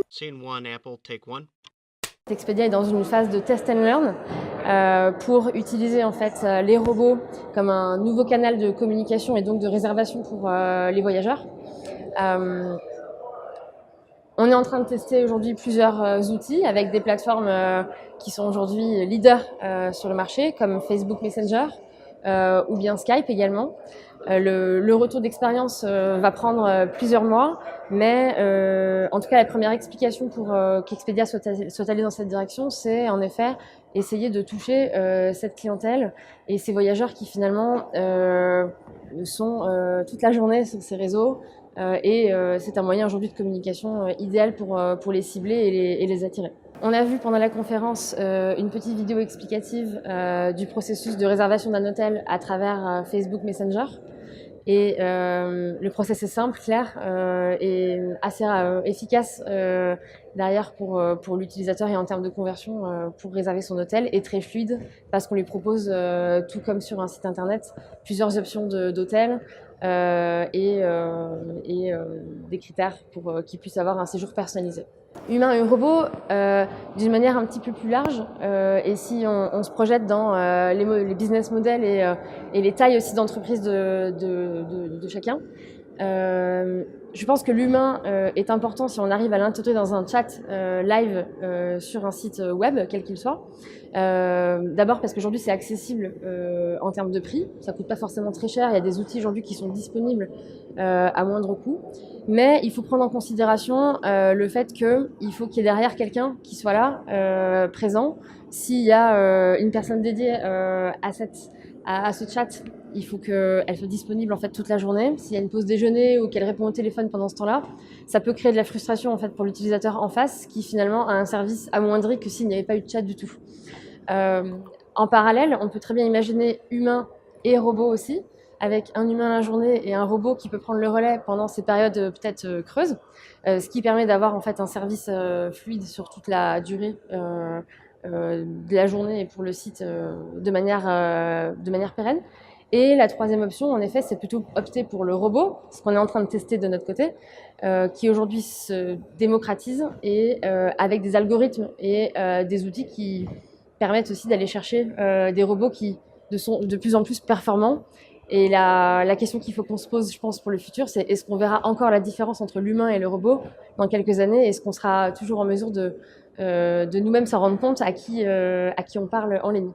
Scene one, Apple, take one. Expedia est dans une phase de test and learn pour utiliser en fait les robots comme un nouveau canal de communication et donc de réservation pour les voyageurs. On est en train de tester aujourd'hui plusieurs outils avec des plateformes qui sont aujourd'hui leaders sur le marché comme Facebook Messenger ou bien Skype également. Le retour d'expérience va prendre plusieurs mois, mais en tout cas la première explication pour qu'Expedia soit allé dans cette direction, c'est en effet essayer de toucher cette clientèle et ces voyageurs qui finalement sont toute la journée sur ces réseaux et c'est un moyen aujourd'hui de communication idéal pour les cibler et les attirer. On a vu pendant la conférence une petite vidéo explicative du processus de réservation d'un hôtel à travers Facebook Messenger. Et le process est simple, clair et assez efficace derrière pour l'utilisateur et en termes de conversion pour réserver son hôtel et très fluide parce qu'on lui propose, tout comme sur un site internet, plusieurs options d'hôtels et des critères pour qu'ils puissent avoir un séjour personnalisé. Humain et robot, d'une manière un petit peu plus large, et si on se projette dans les business models et les tailles aussi d'entreprise de chacun, je pense que l'humain est important si on arrive à l'intégrer dans un chat live sur un site web, quel qu'il soit. D'abord parce qu'aujourd'hui c'est accessible en termes de prix, ça coûte pas forcément très cher, il y a des outils aujourd'hui qui sont disponibles à moindre coût, mais il faut prendre en considération le fait qu'il faut qu'il y ait derrière quelqu'un qui soit là, présent. S'il y a une personne dédiée à ce chat, il faut qu'elle soit disponible en fait toute la journée. S'il y a une pause déjeuner ou qu'elle répond au téléphone pendant ce temps-là, ça peut créer de la frustration en fait pour l'utilisateur en face qui finalement a un service amoindri que s'il n'y avait pas eu de chat du tout. En parallèle, on peut très bien imaginer humain et robot aussi, avec un humain la journée et un robot qui peut prendre le relais pendant ces périodes peut-être creuses, ce qui permet d'avoir en fait un service fluide sur toute la durée de la journée et pour le site de manière pérenne. Et la troisième option, en effet, c'est plutôt opter pour le robot, ce qu'on est en train de tester de notre côté, qui aujourd'hui se démocratise et avec des algorithmes et des outils qui permettent aussi d'aller chercher des robots qui sont de plus en plus performants. Et la question qu'il faut qu'on se pose, je pense, pour le futur, c'est est-ce qu'on verra encore la différence entre l'humain et le robot dans quelques années? Est-ce qu'on sera toujours en mesure de nous-mêmes s'en rendre compte à qui on parle en ligne?